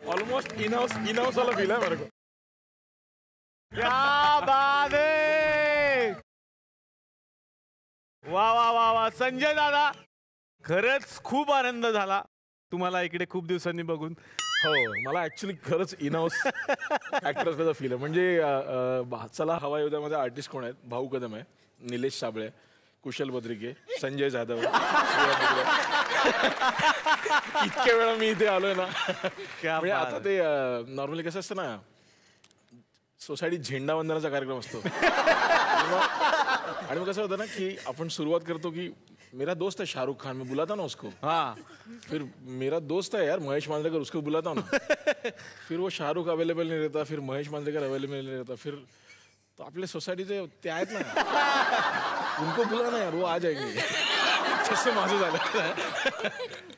Almost in-house वाला feel आहे बरं. क्या बात है. वा वा वा वा. संजय दादा, खरंच खूप आनंद झाला तुम्हाला इकडे खूप दिवसांनी बघून. हो, मला ऍक्च्युली खरंच इन-हाऊस ऍक्टर्सचा फील आहे. म्हणजे चला हवा युद्धामध्ये आर्टिस्ट कोण आहेत? भाऊ कदम आहे, निलेश साबळे, कुशल बद्रिके, संजय जाधव. इतक्या वेळा मी इथे आलोय ना. म्हणजे आता ते नॉर्मली कसं असतं ना, सोसायटीत झेंडावंदनाचा कार्यक्रम असतो आणि मग कसं होतं ना की आपण सुरुवात करतो की मेरा दोस्त है शाहरुख खान, मैं बुलाता ना उसको. हाँ. फिर मेरा दोस्त है यार महेश मांजरेकर, उसको बुलाता हूँ ना. फिर वो शाहरुख अवेलेबल नहीं रहता, फिर महेश मांजरेकर अवेलेबल नहीं रहता. फिर तो आपले सोसायटीचे ते आहेत ना, उनको बुलाना यार, वो आ जाएंगे. माझं झालं.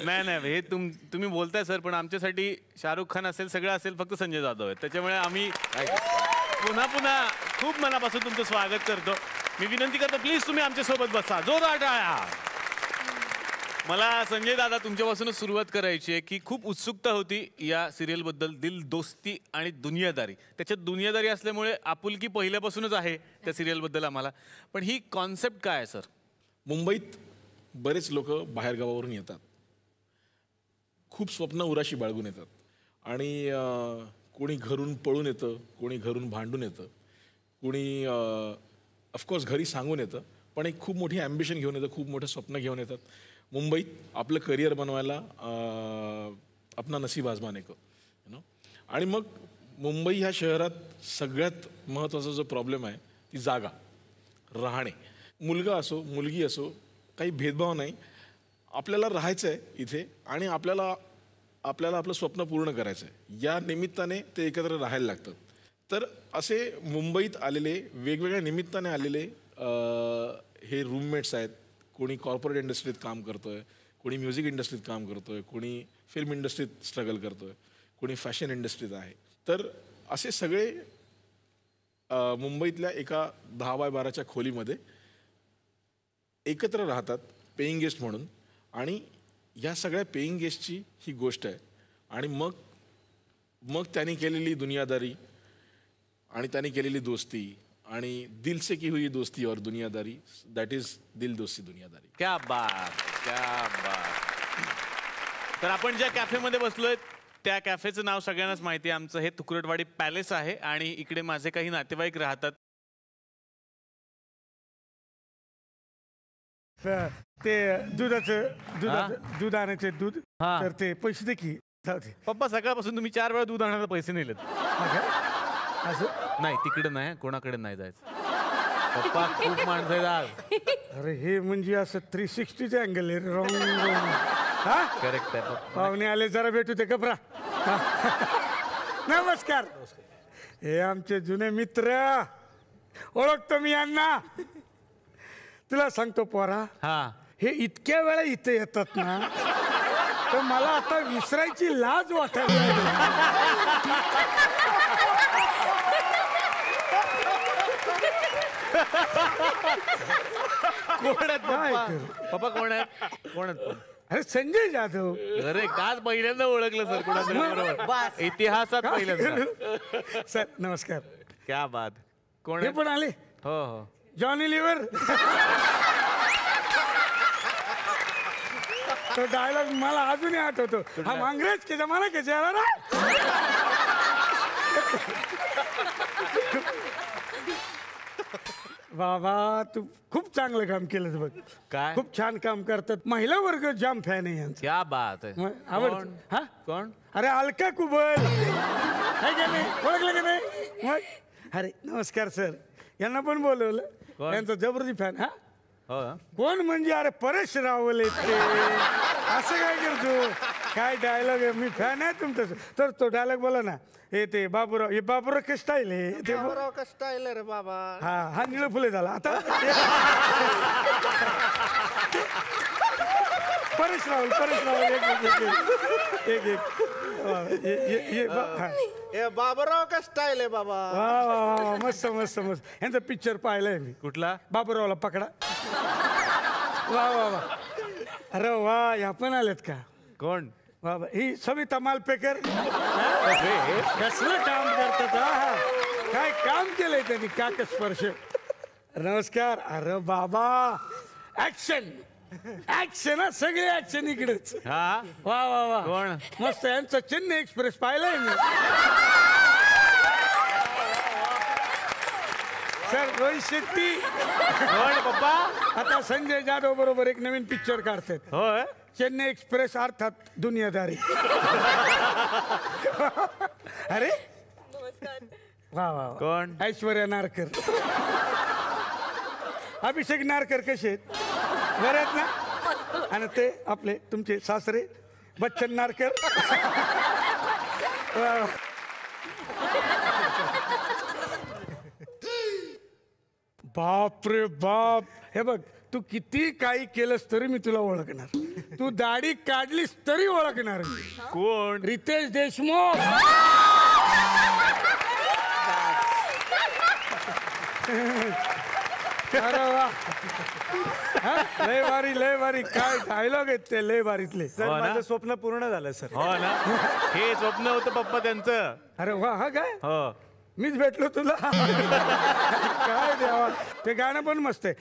नाही नाही, हे तुम्ही बोलताय सर, पण आमच्यासाठी शाहरुख खान असेल, सगळं असेल, फक्त संजय जाधव आहे. त्याच्यामुळे आम्ही पुन्हा पुन्हा खूप मनापासून तुमचं स्वागत करतो. मी विनंती करतो, प्लीज तुम्ही आमच्यासोबत बसा. जोरदार टाळ्या. मला संजय दादा तुमच्यापासूनच सुरुवात करायची आहे की खूप उत्सुकता होती या सिरियलबद्दल. दिल दोस्ती आणि दुनियादारी, त्याच्यात दुनियादारी असल्यामुळे आपुलकी पहिल्यापासूनच आहे त्या सिरियलबद्दल आम्हाला. पण ही कॉन्सेप्ट काय आहे सर? मुंबईत बरेच लोक बाहेरगावावरून येतात, खूप स्वप्न उराशी बाळगून येतात आणि कोणी घरून पळून येतं, कोणी घरून भांडून येतं, कोणी ऑफकोर्स घरी सांगून येतं, पण एक खूप मोठी ॲम्बिशन घेऊन येतं, खूप मोठं स्वप्न घेऊन येतात मुंबईत आपलं करिअर बनवायला. अपना नसीब आजमाने को, यू नो. आणि मग मुंबई ह्या शहरात सगळ्यात महत्त्वाचा जो प्रॉब्लेम आहे ती जागा, राहणे. मुलगा असो मुलगी असो, काही भेदभाव नाही. आपल्याला राहायचं आहे इथे आणि आपल्याला आपलं स्वप्न पूर्ण करायचं आहे. या निमित्ताने ते एकत्र राहायला लागतात. तर असे मुंबईत आलेले, वेगवेगळ्या निमित्ताने आलेले हे रूममेट्स आहेत. कोणी कॉर्पोरेट इंडस्ट्रीत काम करतोय, कोणी म्युझिक इंडस्ट्रीत काम करतोय, कोणी फिल्म इंडस्ट्रीत स्ट्रगल करतोय, कोणी फॅशन इंडस्ट्रीत आहे. तर असे सगळे मुंबईतल्या एका 10x12च्या खोलीमध्ये एकत्र राहतात पेईंग गेस्ट म्हणून. आणि या सगळ्या पेईंग गेस्टची ही गोष्ट आहे. आणि मग त्यांनी केलेली दुनियादारी आणि त्यांनी केलेली दोस्ती आणि दिल से की हुई दोस्ती और दुनियादारी, दॅट इज दिल दोस्ती दुनियादारी. क्या बात, क्या बात. तर आपण ज्या कॅफेमध्ये बसलोय त्या कॅफेचं नाव सगळ्यांनाच माहिती आहे. आमचं हे तुकडवाडी पॅलेस आहे आणि इकडे माझे काही नातेवाईक राहतात. ते दूध आणायचे दूध, तर ते पैसे दे की. पप्पा, सकाळपासून तुम्ही 4 वेळा दूध आणायला पैसे नेलेत. असं नाही, तिकडे नाही, कोणाकडे नाही जायचं. पप्पा खूप माणसं आहेत. अरे हे म्हणजे असं 360 अँगल आहे. रॉंग. करेक्ट आहे. पाहुणे आले, जरा भेटू ते कपरा. नमस्कार. हे आमचे जुने मित्र, ओळखतो मी यांना. तुला सांगतो पोरा, हे इतक्या वेळा इथे येतात ना, तर मला आता विसरायची लाज वाटायला लागली. कोण आहेत पप्पा? कोण आहेत? अरे संजय जाधव. अरे काच पहिल्यांदा ओळखलं सर, कोणाकडे इतिहासात पहिल्यांदा. सर नमस्कार. क्या बात. कोण हे पण आले? हो हो. Johnny liver. तो डायलॉग मला अजूनही आठवतो. हम अंग्रेज के जमाने के चेहरा ना. बाबा तू खूप चांगलं काम केलं बघ. काय? खूप छान काम करतात. महिला वर्ग जाम फॅन आहे यांचा. क्या बात आहे. आवडत. हा कोण? अरे अलका कुबल आहे का नाही? ओळखलं का नाही? मग अरे नमस्कार सर. यांना पण बोलवलं. यांचा जबरदस्त फॅन. हा कोण म्हणजे? अरे परेश रावल येते. असं काय करतो? काय डायलॉग आहे. मी फॅन आहे तुमचं. तर तो डायलॉग बोला ना. हे ते बाबूराव, हे बाबूराव का स्टाईल आहे. ते बाबूराव का स्टाईल रे बाबा. हा निळ फुले झाला आता. परेश रावल एक बाबूराव का स्टाईल आहे बाबा. वा वा मस्त मस्त मस्त. यांचा पिक्चर पाहिलाय मी. कुठला? बाबूरावला पकडा. वा वा वा. अरे वा या पण आलेत का कोण बाबा ही सविता मालपेकर कसलं काम करतात हा काय काम केलंय त्यांनी काक स्पर्श नमस्कार अरे बाबा ऍक्शन ऍक्शन सगळे ऍक्शन इकडेच हा वा वा वा कोण? मस्त यांचं चेन्नई एक्सप्रेस पाहिलंय मी सर रोहित शेट्टी कोण पप्पा आता संजय जाधव बरोबर एक नवीन पिक्चर काढतात होय चेन्नई एक्सप्रेस अर्थात दुनियादारी अरे वा वा वा. कोण? ऐश्वर्या नारकर अभिषेक नारकर कसे आहेत बरे आहेत ना आणि ते आपले तुमचे सासरे बच्चन नारकर वा वा. बाप रे बाप हे बघ तू किती काही केलंस तरी मी तुला ओळखणार तू दाढी काढलीस तरी ओळखणार मी. कोण रितेश देशमुख अरे वा हा? लय भारी काय डायलॉग आहेत ते लय भारीतले हो ना? माझं स्वप्न पूर्ण झालं सर हो ना हे स्वप्न होतं पप्पा त्यांचं अरे वा हा काय हो मीच भेटलो तुला काय देवा ते गाणं पण मस्त आहे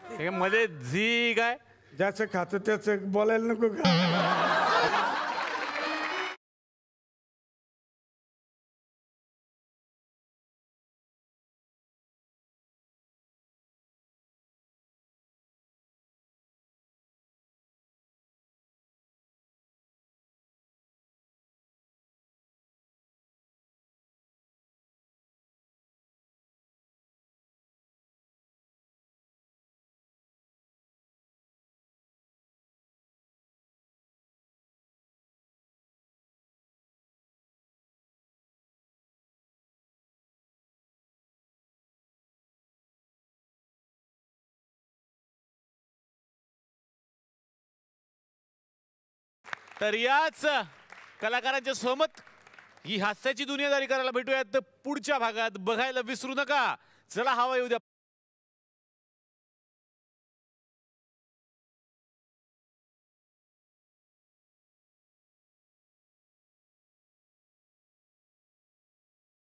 हे मध्ये झी काय ज्याचं खातं त्याचं बोलायला नको का तर याच कलाकारांच्या सोबत ही हास्याची दुनियादारी करायला भेटूयात पुढच्या भागात बघायला विसरू नका चला हवा येऊ द्या